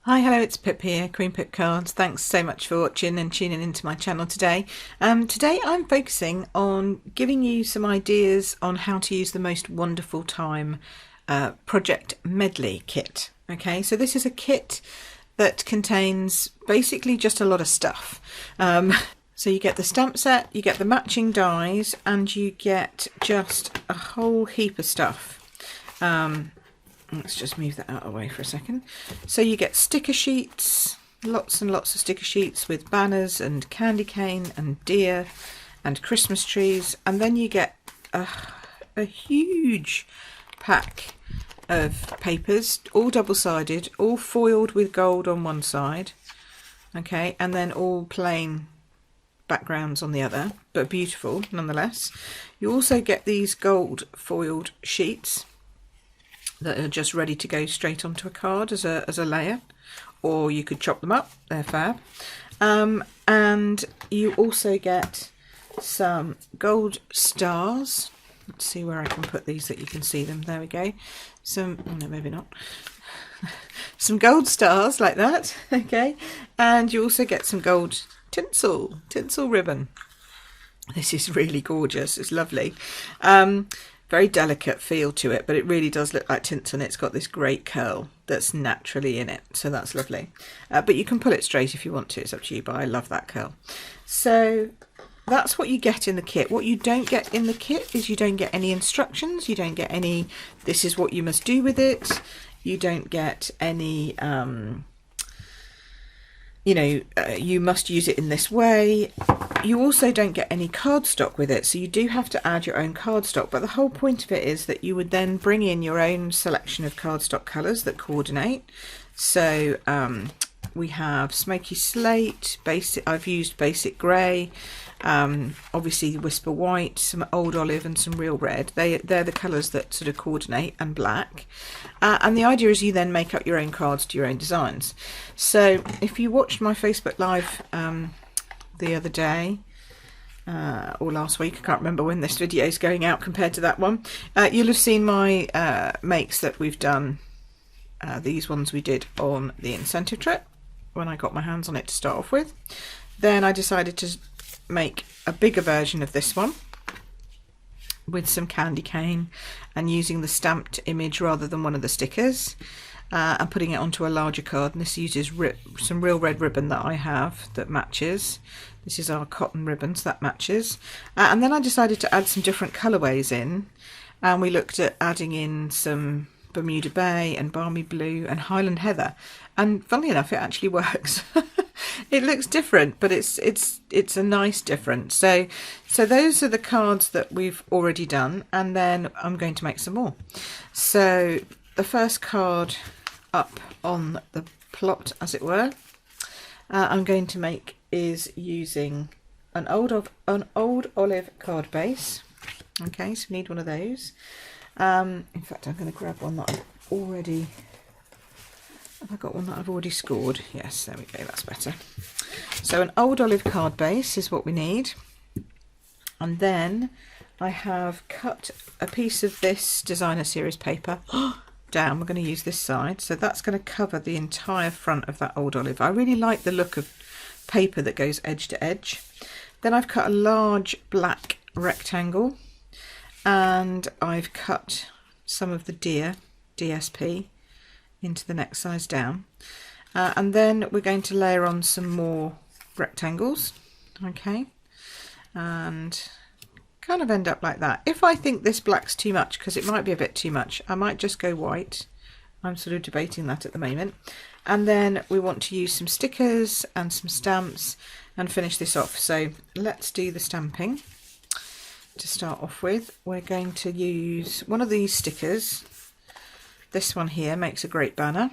Hi, hello, it's Pip here, Queen Pip Cards. Thanks so much for watching and tuning into my channel today. Today I'm focusing on giving you some ideas on how to use the most wonderful time Project Medley kit. Okay, so this is a kit that contains basically just a lot of stuff. So you get the stamp set, you get the matching dies, and you get just a whole heap of stuff. Let's just move that out of the way for a second. So you get sticker sheets, lots and lots of sticker sheets with banners and candy cane and deer and Christmas trees, and then you get a huge pack of papers, all double-sided, all foiled with gold on one side, okay, and then all plain backgrounds on the other, but beautiful nonetheless. You also get these gold foiled sheets that are just ready to go straight onto a card as a layer, or you could chop them up, they're fab. And you also get some gold stars. Let's see where I can put these that you can see them. There we go. Some, oh no, maybe not. Some gold stars like that, okay. And you also get some gold tinsel ribbon. This is really gorgeous, it's lovely. Very delicate feel to it, but it really does look like tinsel, and it's got this great curl that's naturally in it, so that's lovely. But you can pull it straight if you want to, it's up to you, but I love that curl. So that's what you get in the kit. What you don't get in the kit is you don't get any instructions, you don't get any, this is what you must do with it, you don't get any you must use it in this way. You also don't get any cardstock with it, so you do have to add your own cardstock, but the whole point of it is that you would then bring in your own selection of cardstock colours that coordinate. So we have smoky slate, basic, I've used basic grey, obviously whisper white, some old olive and some real red. They're the colours that sort of coordinate, and black. And the idea is you then make up your own cards to your own designs. So if you watched my Facebook Live the other day, or last week, I can't remember when this video is going out compared to that one, you'll have seen my makes that we've done. These ones we did on the incentive trip when I got my hands on it to start off with. Then I decided to make a bigger version of this one with some candy cane and using the stamped image rather than one of the stickers, and putting it onto a larger card. And this uses some real red ribbon that I have that matches. This is our cotton ribbon, so that matches. And then I decided to add some different colourways in, and we looked at adding in some Bermuda Bay and Balmy Blue and Highland Heather, and funnily enough it actually works. It looks different, but it's a nice difference. So those are the cards that we've already done, and then I'm going to make some more. So the first card up on the plot, as it were, I'm going to make is using an old olive card base. Okay, so we need one of those. In fact, I'm going to grab one that I've already... Have I got one that I've already scored? Yes, there we go, that's better. So an old olive card base is what we need. And then I have cut a piece of this designer series paper down. We're going to use this side. So that's going to cover the entire front of that old olive. I really like the look of paper that goes edge to edge. Then I've cut a large black rectangle, and I've cut some of the deer, DSP, into the next size down, and then we're going to layer on some more rectangles, okay, and kind of end up like that. If I think this black's too much, because it might be a bit too much, I might just go white. I'm sort of debating that at the moment. And then we want to use some stickers and some stamps and finish this off. So let's do the stamping. To start off with, we're going to use one of these stickers. This one here makes a great banner,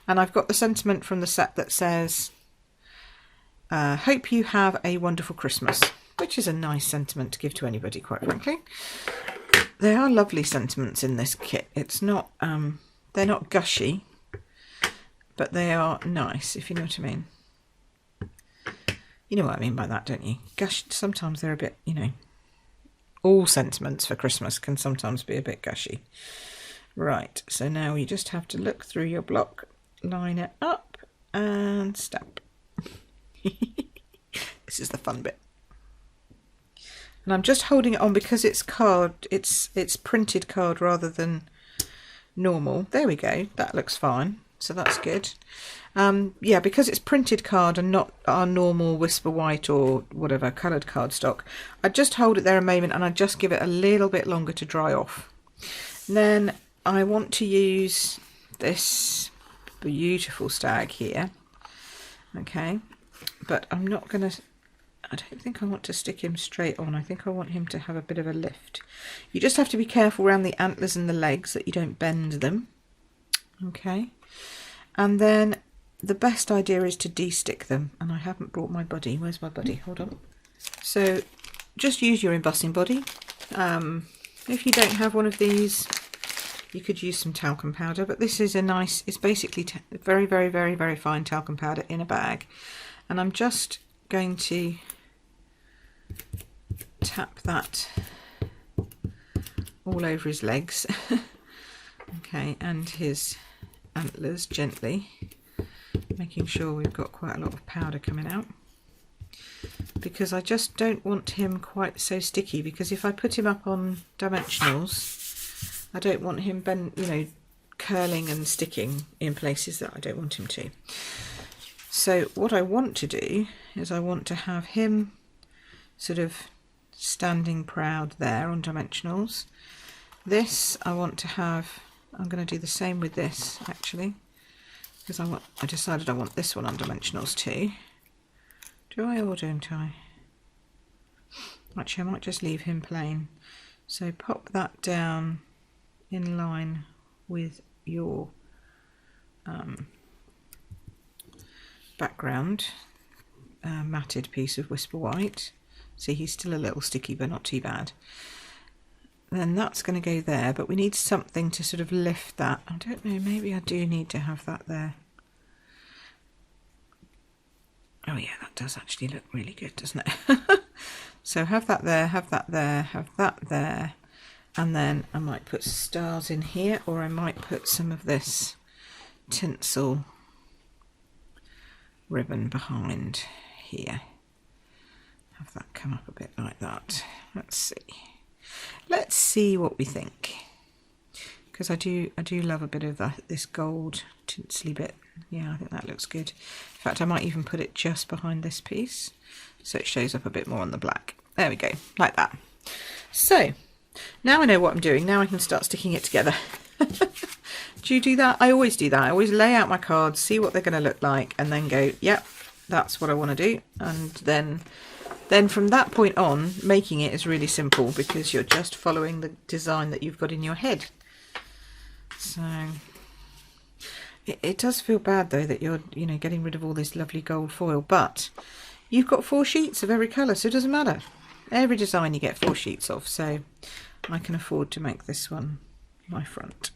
and I've got the sentiment from the set that says hope you have a wonderful Christmas, which is a nice sentiment to give to anybody, quite frankly. There are lovely sentiments in this kit. It's not they're not gushy, but they are nice, if you know what I mean. You know what I mean by that, don't you? Gush, sometimes they're a bit, you know, all sentiments for Christmas can sometimes be a bit gushy. Right, so now you just have to look through your block, line it up, and stamp. This is the fun bit. And I'm just holding it on because it's card, it's printed card rather than normal. There we go, that looks fine, so that's good. Yeah, because it's printed card and not our normal Whisper White or whatever coloured cardstock, I just hold it there a moment and I just give it a little bit longer to dry off. And then I want to use this beautiful stag here, okay, but I'm not going to, I don't think I want to stick him straight on. I think I want him to have a bit of a lift. You just have to be careful around the antlers and the legs that you don't bend them. Okay. And then the best idea is to de-stick them. And I haven't brought my buddy. Where's my buddy? Hold on. So just use your embossing body. If you don't have one of these, you could use some talcum powder. But this is a nice, it's basically very, very, very, very fine talcum powder in a bag. And I'm just going to tap that all over his legs. Okay, and his antlers gently, making sure we've got quite a lot of powder coming out, because I just don't want him quite so sticky, because if I put him up on dimensionals, I don't want him curling and sticking in places that I don't want him to. So what I want to do is I want to have him sort of standing proud there on dimensionals. This I want to have, I'm going to do the same with this actually, because I decided I want this one on dimensionals too. Do I or don't I? Actually I might just leave him plain. So pop that down in line with your background matted piece of Whisper White. See, he's still a little sticky but not too bad. Then that's going to go there, but we need something to sort of lift that. I don't know, maybe I do need to have that there. Oh yeah, that does actually look really good, doesn't it? So have that there, have that there, have that there, and then I might put stars in here, or I might put some of this tinsel ribbon behind here. Have that come up a bit like that. Let's see what we think, because I do love a bit of this gold tinsely bit. Yeah, I think that looks good. In fact, I might even put it just behind this piece so it shows up a bit more on the black. There we go, like that. So now I know what I'm doing. Now I can start sticking it together. Do you do that? I always do that. I always lay out my cards, see what they're going to look like, and then go, yep, that's what I want to do. And then from that point on, making it is really simple, because you're just following the design that you've got in your head. So it does feel bad though that you're getting rid of all this lovely gold foil, but you've got 4 sheets of every colour, so it doesn't matter. Every design you get 4 sheets of, so I can afford to make this one my front.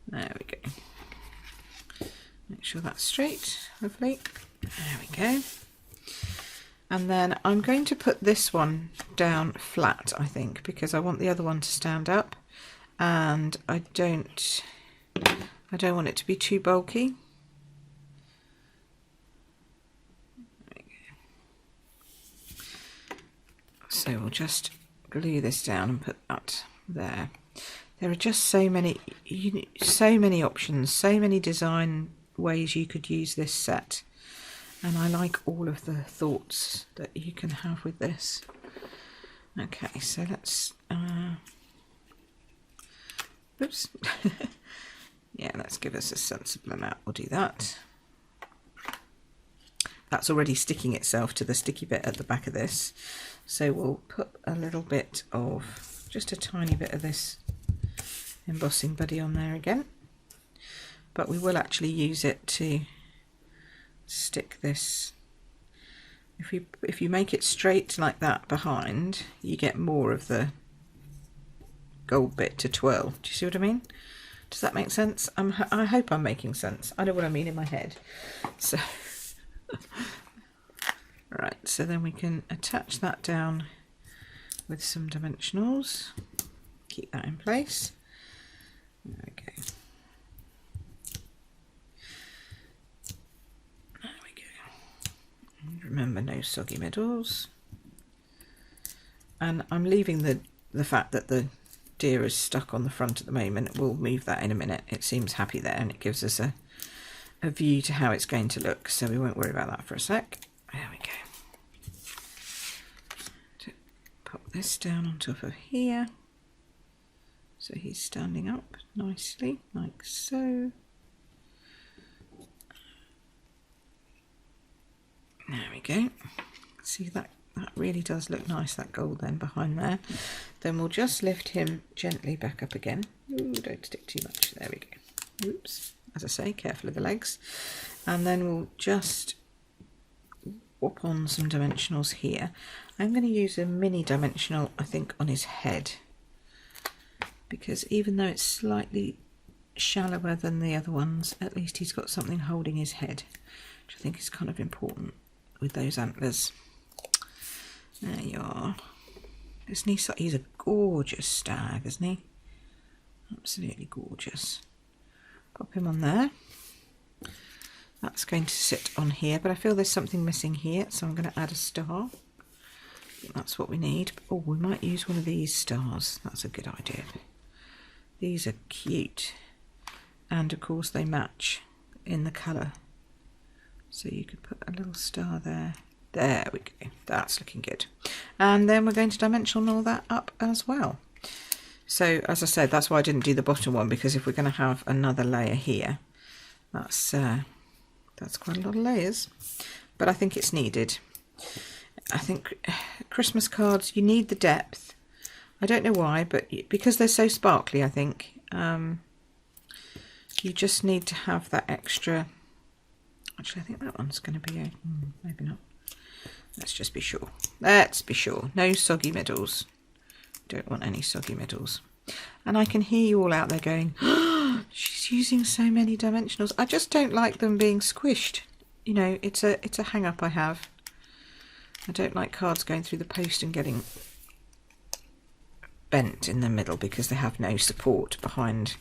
There we go. Make sure that's straight, lovely. There we go. And then I'm going to put this one down flat, I think, because I want the other one to stand up, and I don't want it to be too bulky. There we go. So we'll just glue this down and put that there. There are just so many options, so many design ways you could use this set. And I like all of the thoughts that you can have with this. Okay, so let's oops. Yeah, let's give us a sensible amount. We'll do that. That's already sticking itself to the sticky bit at the back of this. So we'll put a little bit of, just a tiny bit of this embossing buddy on there again. But we will actually use it to stick this. If you make it straight like that behind, you get more of the gold bit to twirl. Do you see what I mean? Does that make sense? I hope I'm making sense. I know what I mean in my head. So right, so then we can attach that down with some dimensionals. Keep that in place. There we go. Remember, no soggy middles. And I'm leaving the fact that the deer is stuck on the front at the moment. We'll move that in a minute. It seems happy there, and it gives us a view to how it's going to look, so we won't worry about that for a sec. There we go. Pop this down on top of here, so he's standing up nicely, like so. There we go. See, that really does look nice, that gold then behind there. Then we'll just lift him gently back up again. Ooh, don't stick too much. There we go. Oops. As I say, careful of the legs. And then we'll just whop on some dimensionals here. I'm going to use a mini dimensional, I think, on his head, because even though it's slightly shallower than the other ones, at least he's got something holding his head, which I think is kind of important with those antlers. There you are. Isn't he? He's a gorgeous stag, isn't he? Absolutely gorgeous. Pop him on there. That's going to sit on here, but I feel there's something missing here, so I'm going to add a star. I think that's what we need. Oh, we might use one of these stars. That's a good idea. These are cute, and of course they match in the colour. So you could put a little star there. There we go. That's looking good. And then we're going to dimensional that up as well. So as I said, that's why I didn't do the bottom one, because if we're going to have another layer here, that's quite a lot of layers. But I think it's needed. I think Christmas cards, you need the depth. I don't know why, but because they're so sparkly, I think you just need to have that extra. Actually, I think that one's going to be maybe not. Let's just be sure. Let's be sure. No soggy middles. Don't want any soggy middles. And I can hear you all out there going, oh, she's using so many dimensionals. I just don't like them being squished. You know, it's a hang up I have. I don't like cards going through the post and getting bent in the middle because they have no support behind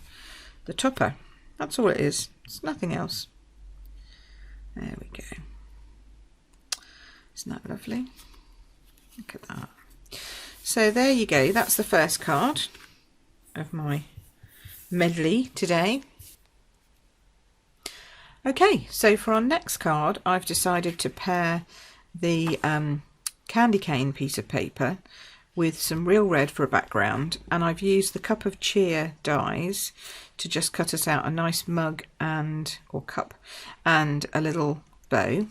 the topper. That's all it is. It's nothing else. There we go. Isn't that lovely? Look at that. So there you go. That's the first card of my medley today. Okay, so for our next card, I've decided to pair the candy cane piece of paper with some real red for a background, and I've used the Cup of Cheer dies to just cut us out a nice mug or cup and a little bow.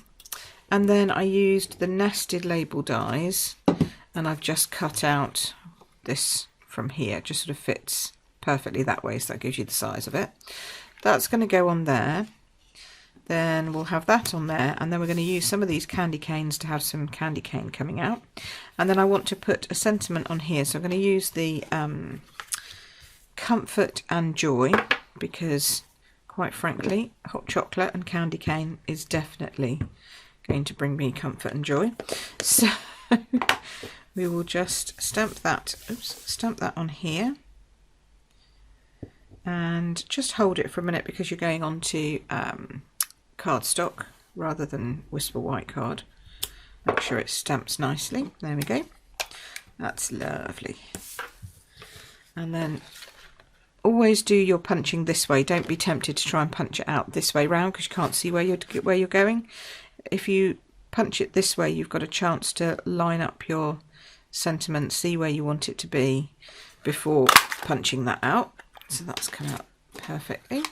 And then I used the nested label dies, and I've just cut out this from here. It just sort of fits perfectly that way, so that gives you the size of it. That's going to go on there. Then we'll have that on there, and then we're going to use some of these candy canes to have some candy cane coming out. And then I want to put a sentiment on here, so I'm going to use the comfort and joy, because quite frankly, hot chocolate and candy cane is definitely going to bring me comfort and joy. So we will just stamp that on here, and just hold it for a minute because you're going on to cardstock rather than Whisper White card. Make sure it stamps nicely. There we go. That's lovely. And then always do your punching this way. Don't be tempted to try and punch it out this way round because you can't see where you're going. If you punch it this way, you've got a chance to line up your sentiment, see where you want it to be before punching that out. So that's come out perfectly.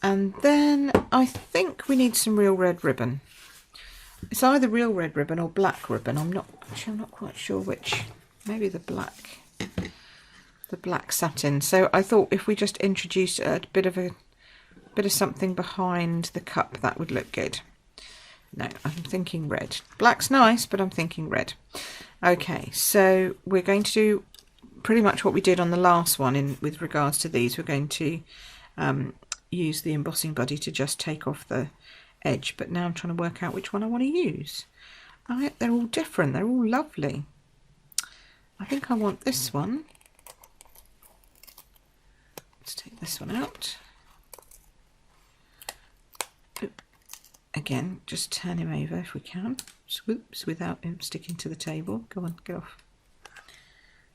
And then I think we need some real red ribbon. It's either real red ribbon or black ribbon. I'm not quite sure which. Maybe the black satin. So I thought if we just introduced a bit of something behind the cup, that would look good. No, I'm thinking red. Black's nice, but I'm thinking red. Okay, so we're going to do pretty much what we did on the last one with regards to these. We're going to use the embossing buddy to just take off the edge, but now I'm trying to work out which one I want to use. They're all different. They're all lovely. I think I want this one. Let's take this one out. again, just turn him over if we can. Swoops, without him sticking to the table. Go on, get off.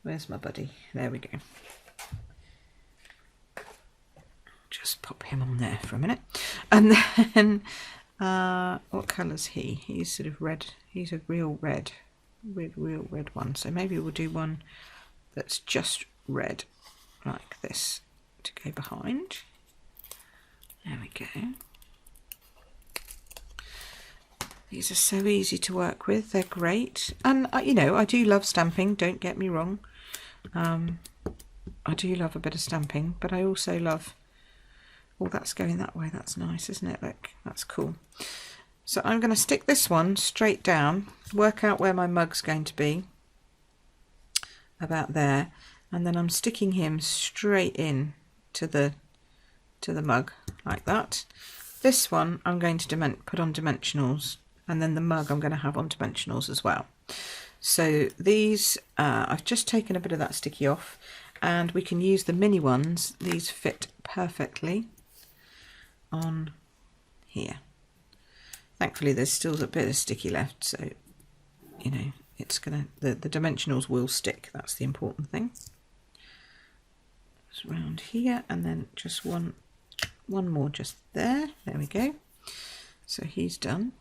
Where's my buddy? There we go. Just pop him on there for a minute. And then, what colour's he? He's sort of red. He's a real red one. So maybe we'll do one that's just red, like this, to go behind. There we go. These are so easy to work with. They're great. And, you know, I do love stamping, don't get me wrong. I do love a bit of stamping, but I also love... Oh, that's going that way. That's nice, isn't it? Look, that's cool. So I'm going to stick this one straight down, work out where my mug's going to be, about there, and then I'm sticking him straight in to the mug, like that. This one I'm going to put on dimensionals, and then the mug I'm going to have on dimensionals as well. So these, I've just taken a bit of that sticky off, and we can use the mini ones. These fit perfectly on here. Thankfully there's still a bit of sticky left, so you know it's gonna, the dimensionals will stick. That's the important thing. It's around here, and then just one more just there. There we go. So he's done.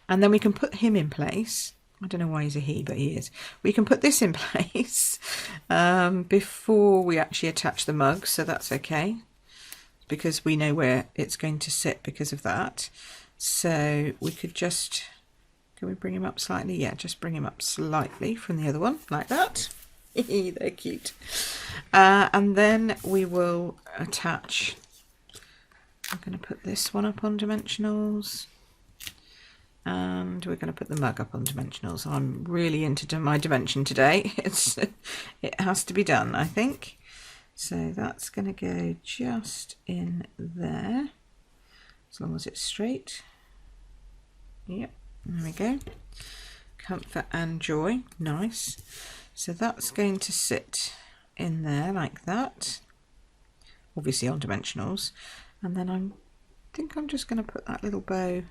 And then we can put him in place. I don't know why he's a he, but he is. We can put this in place before we actually attach the mug, so that's okay, because we know where it's going to sit because of that. So we could just, can we bring him up slightly? Yeah, just bring him up slightly from the other one, like that. They're cute. And then we will attach, I'm going to put this one up on dimensionals. And we're going to put the mug up on dimensionals. I'm really into my dimension today. It has to be done, I think. So that's going to go just in there, as long as it's straight. Yep, there we go. Comfort and joy, nice. So that's going to sit in there like that, obviously on dimensionals. And then I think I'm just going to put that little bow.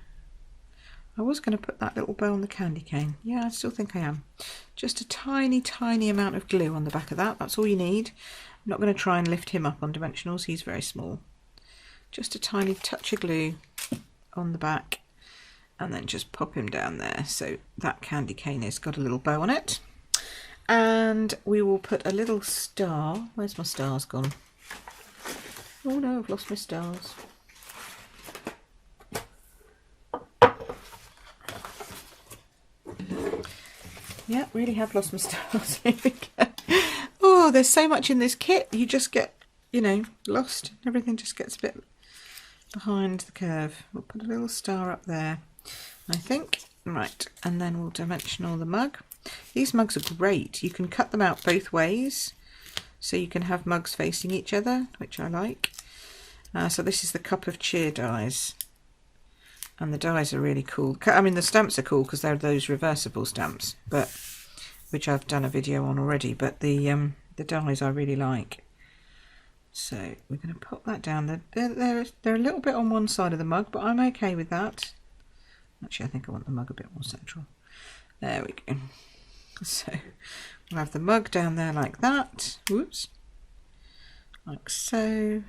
I was going to put that little bow on the candy cane. Yeah, I still think I am. Just a tiny, tiny amount of glue on the back of that. That's all you need. I'm not going to try and lift him up on dimensionals. He's very small. Just a tiny touch of glue on the back, and then just pop him down there. So that candy cane has got a little bow on it. And we will put a little star. Where's my stars gone? Oh no, I've lost my stars. Yeah, really have lost my stars. Here we go. Oh, there's so much in this kit. You just get, you know, lost. Everything just gets a bit behind the curve. We'll put a little star up there, I think. Right, and then we'll dimensional the mug. These mugs are great. You can cut them out both ways, so you can have mugs facing each other, which I like. So this is the Cup of Cheer dies. And the dies are really cool. I mean, the stamps are cool because they're those reversible stamps, but which I've done a video on already. But the dies I really like. So we're going to pop that down. They're a little bit on one side of the mug, but I'm okay with that. Actually, I think I want the mug a bit more central. There we go. So we'll have the mug down there like that. Whoops. Like so.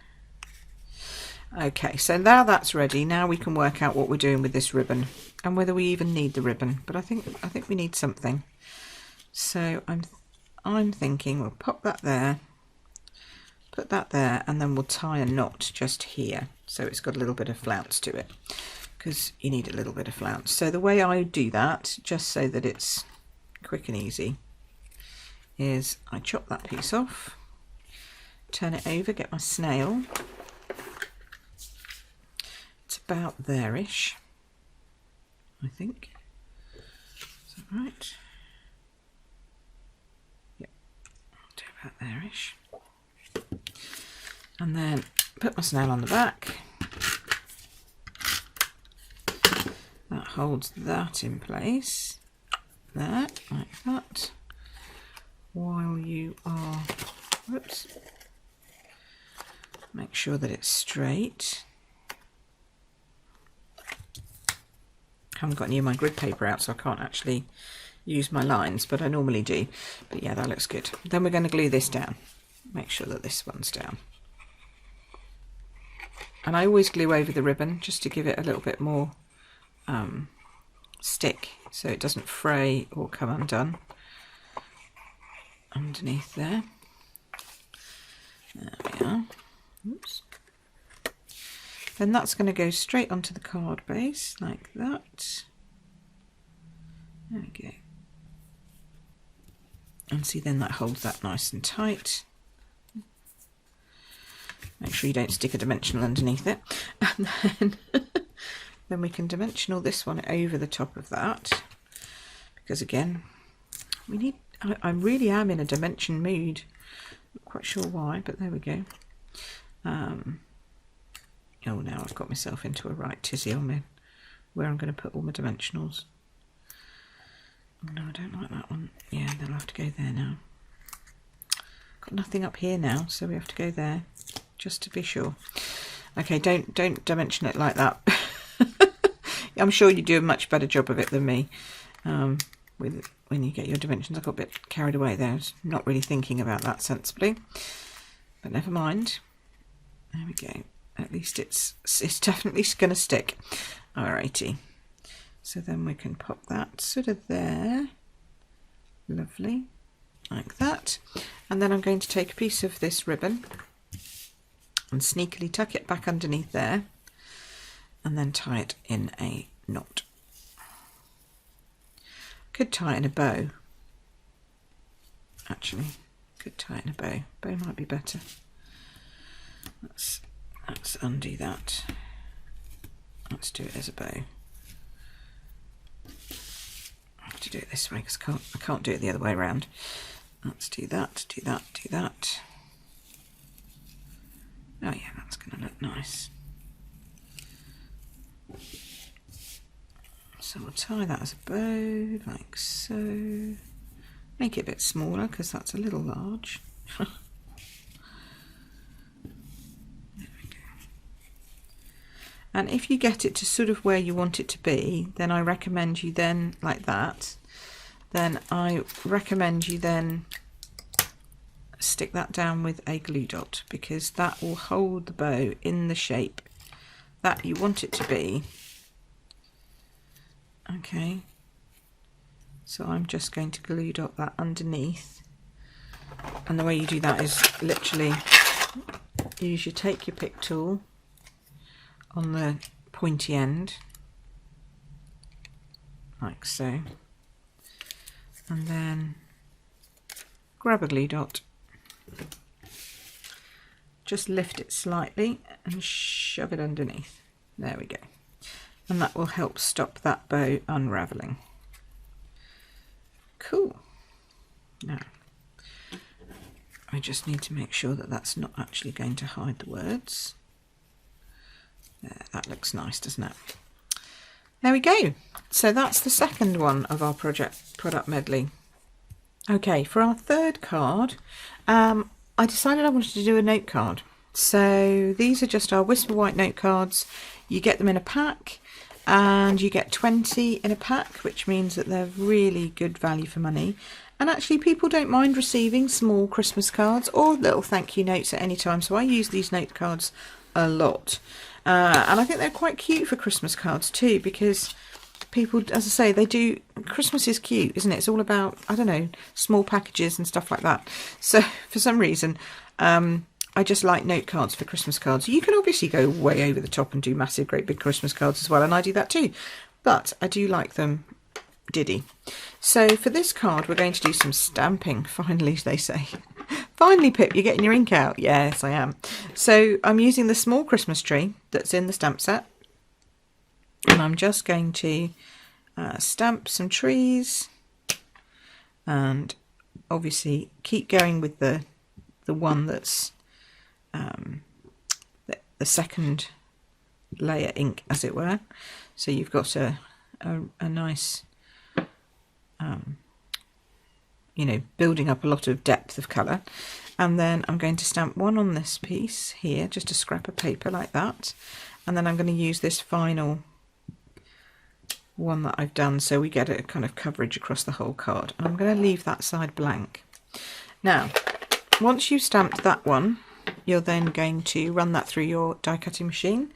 Okay, so now that's ready. Now we can work out what we're doing with this ribbon and whether we even need the ribbon. But I think we need something. So I'm thinking we'll pop that there, put that there, and then we'll tie a knot just here. So it's got a little bit of flounce to it, because you need a little bit of flounce. So the way I do that, just so that it's quick and easy, is I chop that piece off, turn it over, get my snail. It's about there-ish, I think. Is that right? Yep, do about there-ish. And then put my snail on the back. That holds that in place. There, like that. While you are, whoops, make sure that it's straight. haven't got any of my grid paper out, so I can't actually use my lines, but I normally do. But yeah, that looks good. Then we're going to glue this down. Make sure that this one's down. And I always glue over the ribbon just to give it a little bit more stick, so it doesn't fray or come undone underneath there. There we are. Oops. Then that's going to go straight onto the card base like that. There we go. And see, then that holds that nice and tight. Make sure you don't stick a dimensional underneath it. And then we can dimensional this one over the top of that. Because again, we need, I really am in a dimension mood. Not quite sure why, but there we go. Oh, now I've got myself into a right tizzy on me, where I'm going to put all my dimensionals. Oh, no, I don't like that one. Yeah, they'll have to go there now. Got nothing up here now, so we have to go there, just to be sure. Okay, don't dimension it like that. I'm sure you do a much better job of it than me. When you get your dimensions, I got a bit carried away there. I was not really thinking about that sensibly, but never mind. There we go. At least it's definitely going to stick. Alrighty. So then we can pop that sort of there. Lovely. Like that. And then I'm going to take a piece of this ribbon and sneakily tuck it back underneath there and then tie it in a knot. Could tie it in a bow. Actually, could tie it in a bow. Bow might be better. Let's undo that. Let's do it as a bow. I have to do it this way because I can't do it the other way around. Let's do that, do that, do that. Oh yeah, that's going to look nice. So we'll tie that as a bow, like so. Make it a bit smaller because that's a little large. And if you get it to sort of where you want it to be, then I recommend you then, like that, then I recommend you then stick that down with a glue dot, because that will hold the bow in the shape that you want it to be. Okay, so I'm just going to glue dot that underneath, and the way you do that is literally take your pick tool on the pointy end, like so, and then grab a glue dot, just lift it slightly and shove it underneath. There we go. And that will help stop that bow unravelling. Cool. Now, I just need to make sure that that's not actually going to hide the words. There, that looks nice, doesn't it? There we go. So that's the second one of our product medley. Okay, for our third card, I decided I wanted to do a note card. So these are just our Whisper White note cards. You get them in a pack, and you get 20 in a pack, which means that they're really good value for money. And actually people don't mind receiving small Christmas cards or little thank you notes at any time. So I use these note cards a lot. And I think they're quite cute for Christmas cards too, because people, as I say, they do, Christmas is cute, isn't it? It's all about, I don't know, small packages and stuff like that. So for some reason, I just like note cards for Christmas cards. You can obviously go way over the top and do massive, great big Christmas cards as well, and I do that too. But I do like them diddy. So for this card, we're going to do some stamping, finally, they say. Finally, Pip, you're getting your ink out. Yes, I am. So I'm using the small Christmas tree that's in the stamp set. And I'm just going to stamp some trees. And obviously keep going with the one that's the second layer ink, as it were. So you've got a nice... you know, building up a lot of depth of colour. And then I'm going to stamp one on this piece here, just a scrap of paper like that. And then I'm going to use this final one that I've done, so we get a kind of coverage across the whole card. And I'm going to leave that side blank. Now, once you've stamped that one, you're then going to run that through your die cutting machine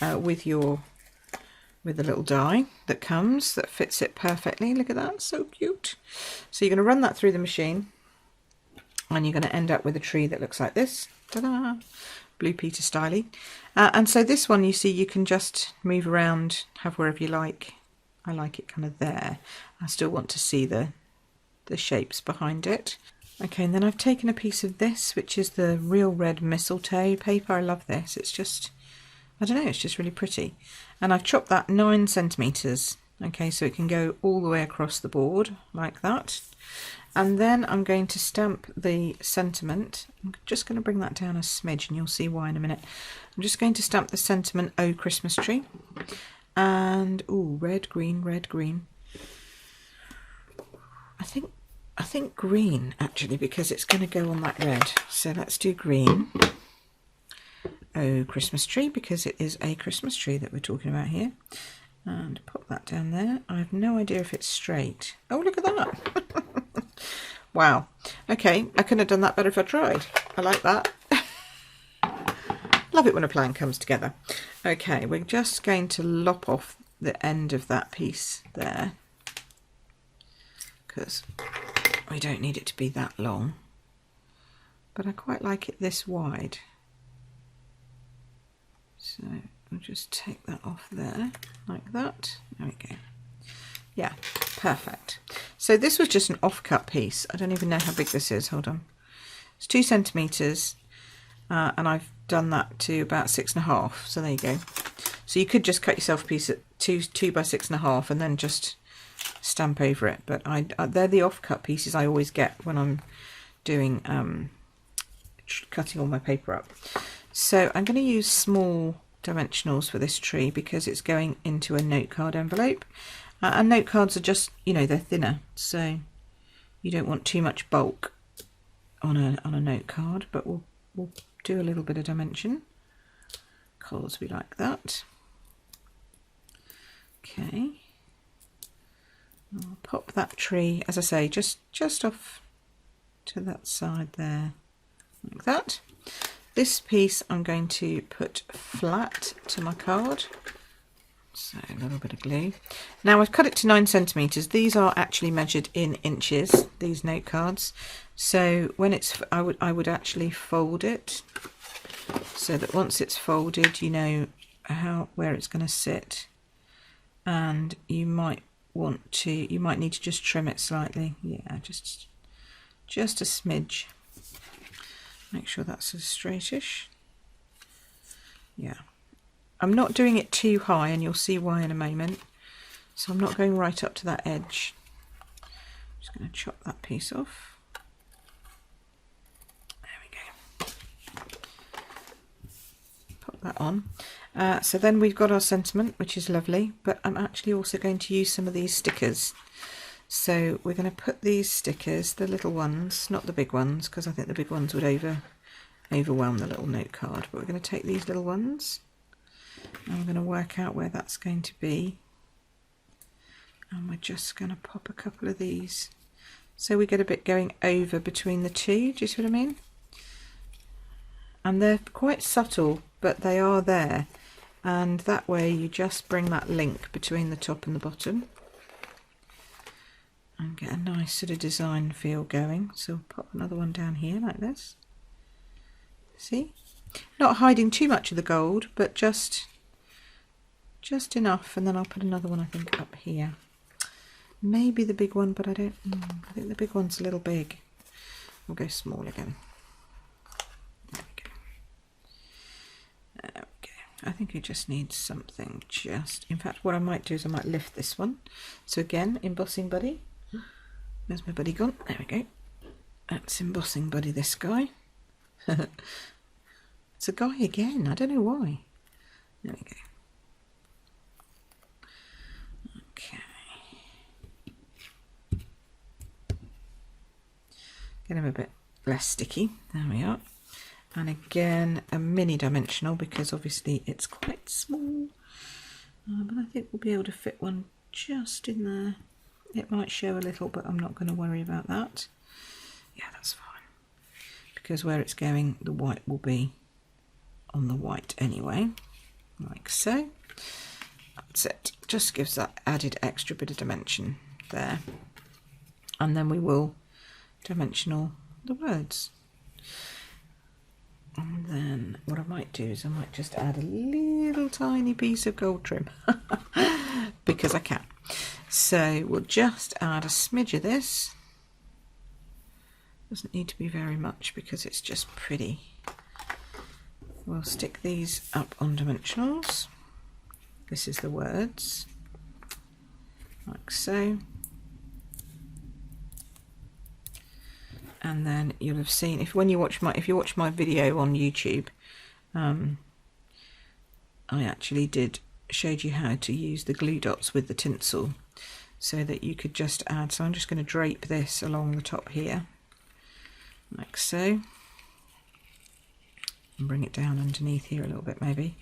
with the little die that comes that fits it perfectly. Look at that, so cute. So you're going to run that through the machine, and you're going to end up with a tree that looks like this. Ta-da! Blue Peter styly. And so this one, you see, you can just move around, have wherever you like. I like it kind of there. I still want to see the shapes behind it. Okay, and then I've taken a piece of this, which is the real red mistletoe paper. I love this. It's just, I don't know, it's just really pretty. And I've chopped that 9 centimetres. Okay, so it can go all the way across the board like that. And then I'm going to stamp the sentiment. I'm just going to bring that down a smidge and you'll see why in a minute. I'm just going to stamp the sentiment, "Oh Christmas Tree." And, ooh, red, green, red, green. I think green, actually, because it's going to go on that red. So let's do green. "Oh Christmas Tree," because it is a Christmas tree that we're talking about here. And pop that down there. I have no idea if it's straight. Oh, look at that. Wow. Okay, I couldn't have done that better if I tried. I like that. Love it when a plan comes together. Okay, we're just going to lop off the end of that piece there, because we don't need it to be that long. But I quite like it this wide. So I'll just take that off there, like that. There we go. Yeah, perfect. So this was just an off-cut piece. I don't even know how big this is. Hold on. It's 2 centimetres, and I've done that to about 6.5. So there you go. So you could just cut yourself a piece at 2 by 6.5 and then just stamp over it. But they're the off-cut pieces I always get when I'm doing cutting all my paper up. So I'm going to use small dimensionals for this tree because it's going into a note card envelope. And note cards are just, you know, they're thinner, so you don't want too much bulk on a note card, but we'll do a little bit of dimension because we like that. Okay, I'll pop that tree, as I say, just off to that side there, like that. This piece I'm going to put flat to my card. So a little bit of glue. Now I've cut it to 9 centimetres. These are actually measured in inches, these note cards. So when it's, I would actually fold it so that once it's folded, you know where it's going to sit. And you might need to just trim it slightly. Yeah, just a smidge. Make sure that's as straightish. Yeah. I'm not doing it too high, and you'll see why in a moment. So I'm not going right up to that edge. I'm just going to chop that piece off. There we go. Pop that on. So then we've got our sentiment, which is lovely, but I'm actually also going to use some of these stickers. So we're going to put these stickers, the little ones, not the big ones, because I think the big ones would overwhelm the little note card, but we're going to take these little ones. I'm going to work out where that's going to be, and we're just going to pop a couple of these so we get a bit going over between the two. Do you see what I mean? And they're quite subtle, but they are there, and that way you just bring that link between the top and the bottom and get a nice sort of design feel going. So we'll pop another one down here like this. See? Not hiding too much of the gold, but just enough, and then I'll put another one, I think, up here. Maybe the big one, but I think the big one's a little big. We'll go small again. There we go. There we go. I think it just needs something in fact, what I might do is I might lift this one. So again, embossing buddy. Where's my buddy gone? There we go. That's embossing buddy, this guy. It's a guy again, I don't know why. There we go. Okay. Get him a bit less sticky. There we are. And again, a mini dimensional because obviously it's quite small. But I think we'll be able to fit one just in there. It might show a little, but I'm not going to worry about that. Yeah, that's fine. Because where it's going, the white will be on the white anyway, like so. That's it. Just gives that added extra bit of dimension there. And then we will dimensional the words. And then what I might do is I might just add a little tiny piece of gold trim because I can. So we'll just add a smidge of this. Doesn't need to be very much because it's just pretty. We'll stick these up on dimensionals. This is the words, like so. And then you'll have seen, if you watch my video on YouTube, I actually showed you how to use the glue dots with the tinsel so that you could just add. So I'm just going to drape this along the top here, like so, and bring it down underneath here a little bit maybe.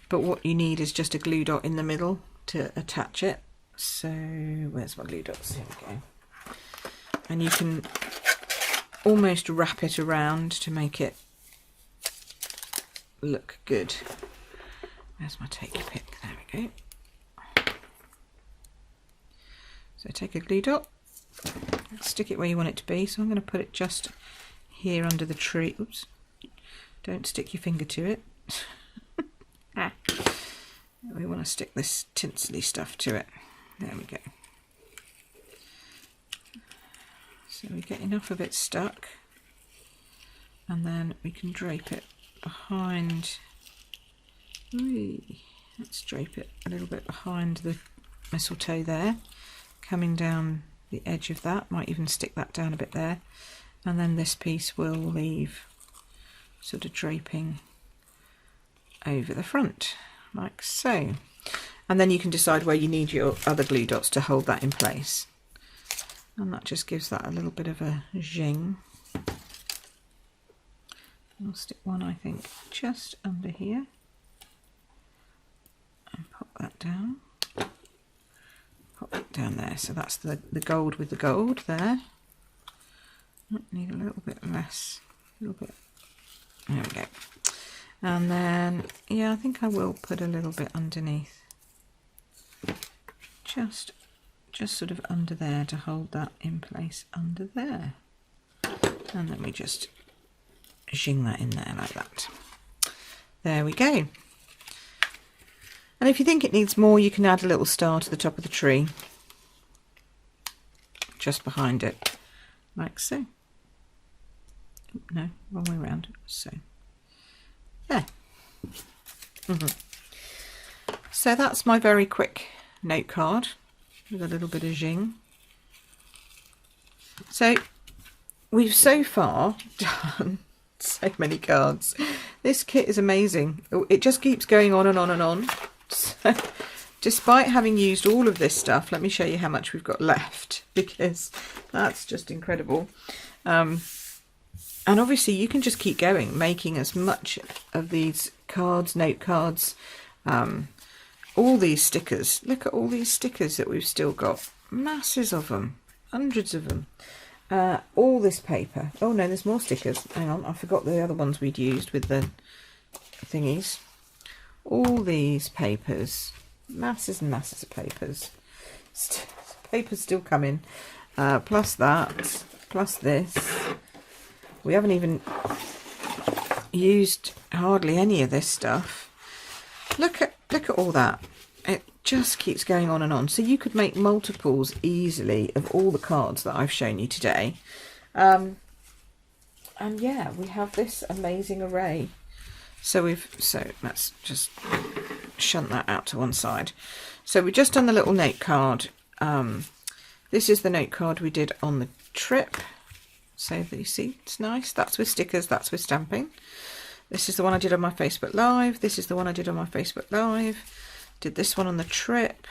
But what you need is just a glue dot in the middle to attach it. So where's my glue dots? Here we go. And you can almost wrap it around to make it look good. Where's my take your pick? There we go. So take a glue dot, stick it where you want it to be. So I'm going to put it just here under the tree. Oops, don't stick your finger to it. We want to stick this tinsely stuff to it. There we go. So we get enough of it stuck, and then we can drape it behind. Let's drape it a little bit behind the mistletoe there, coming down the edge of that. Might even stick that down a bit there, and then this piece will leave sort of draping over the front, like so. And then you can decide where you need your other glue dots to hold that in place. And that just gives that a little bit of a zing. I'll stick one, I think, just under here. And pop that down. Pop it down there. So that's the gold with the gold there. Might need a little bit less. A little bit. There we go. And then, yeah, I think I will put a little bit underneath. Just sort of under there to hold that in place under there. And then we just zing that in there like that. There we go. And if you think it needs more, you can add a little star to the top of the tree, just behind it, like so. No, wrong way around. So, there. So that's my very quick note card with a little bit of zing. So we've so far done so many cards. This kit is amazing. It just keeps going on and on and on. So, despite having used all of this stuff, let me show you how much we've got left, because that's just incredible. And obviously you can just keep going, making as much of these cards, note cards, all these stickers. Look at all these stickers that we've still got. Masses of them. Hundreds of them. All this paper. Oh no, there's more stickers. Hang on, I forgot the other ones we'd used with the thingies. All these papers. Masses and masses of papers. Papers still coming. Plus that. Plus this. We haven't even used hardly any of this stuff. Look at all that. It just keeps going on and on. So you could make multiples easily of all the cards that I've shown you today. And yeah, we have this amazing array. So let's just shunt that out to one side. So we've just done the little note card. This is the note card we did on the trip. So that you see, it's nice. That's with stickers, that's with stamping. This is the one I did on my Facebook Live. This is the one I did on my Facebook Live. Did this one on the trip.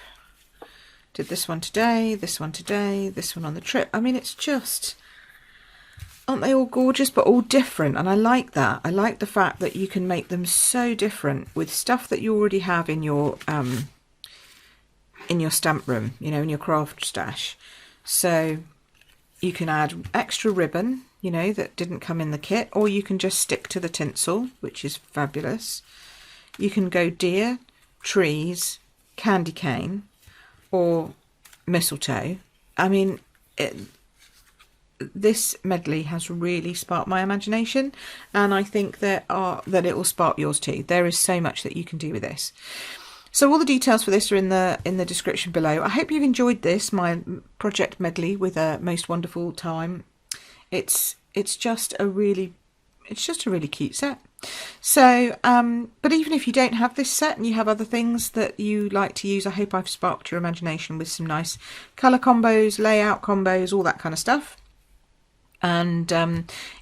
Did this one today, this one today, this one on the trip. I mean, it's just, aren't they all gorgeous, but all different? And I like that. I like the fact that you can make them so different with stuff that you already have in your in your stamp room, you know, in your craft stash. So you can add extra ribbon, you know, that didn't come in the kit, or you can just stick to the tinsel, which is fabulous. You can go deer, trees, candy cane, or mistletoe. I mean, this medley has really sparked my imagination, and I think that it will spark yours too. There is so much that you can do with this. So all the details for this are in the description below. I hope you've enjoyed this, my project medley with a most wonderful time. It's just a really cute set. So but even if you don't have this set and you have other things that you like to use, I hope I've sparked your imagination with some nice colour combos, layout combos, all that kind of stuff. And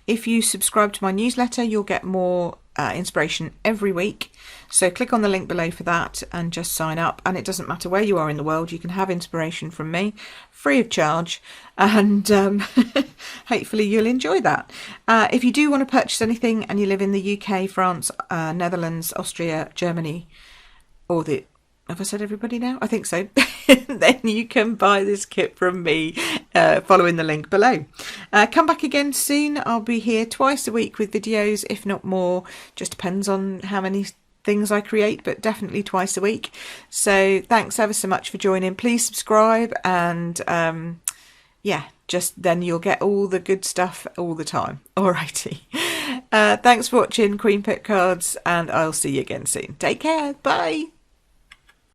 if you subscribe to my newsletter, you'll get more inspiration every week. So click on the link below for that and just sign up. And it doesn't matter where you are in the world, you can have inspiration from me free of charge, and hopefully you'll enjoy that. If you do want to purchase anything and you live in the UK, France, Netherlands, Austria, Germany, or have I said everybody now? I think so. Then you can buy this kit from me following the link below. Come back again soon. I'll be here twice a week with videos, if not more. Just depends on how many things I create, but definitely twice a week. So thanks ever so much for joining. Please subscribe, and yeah, just then you'll get all the good stuff all the time. Alrighty. Thanks for watching Queen Pit Cards, and I'll see you again soon. Take care. Bye.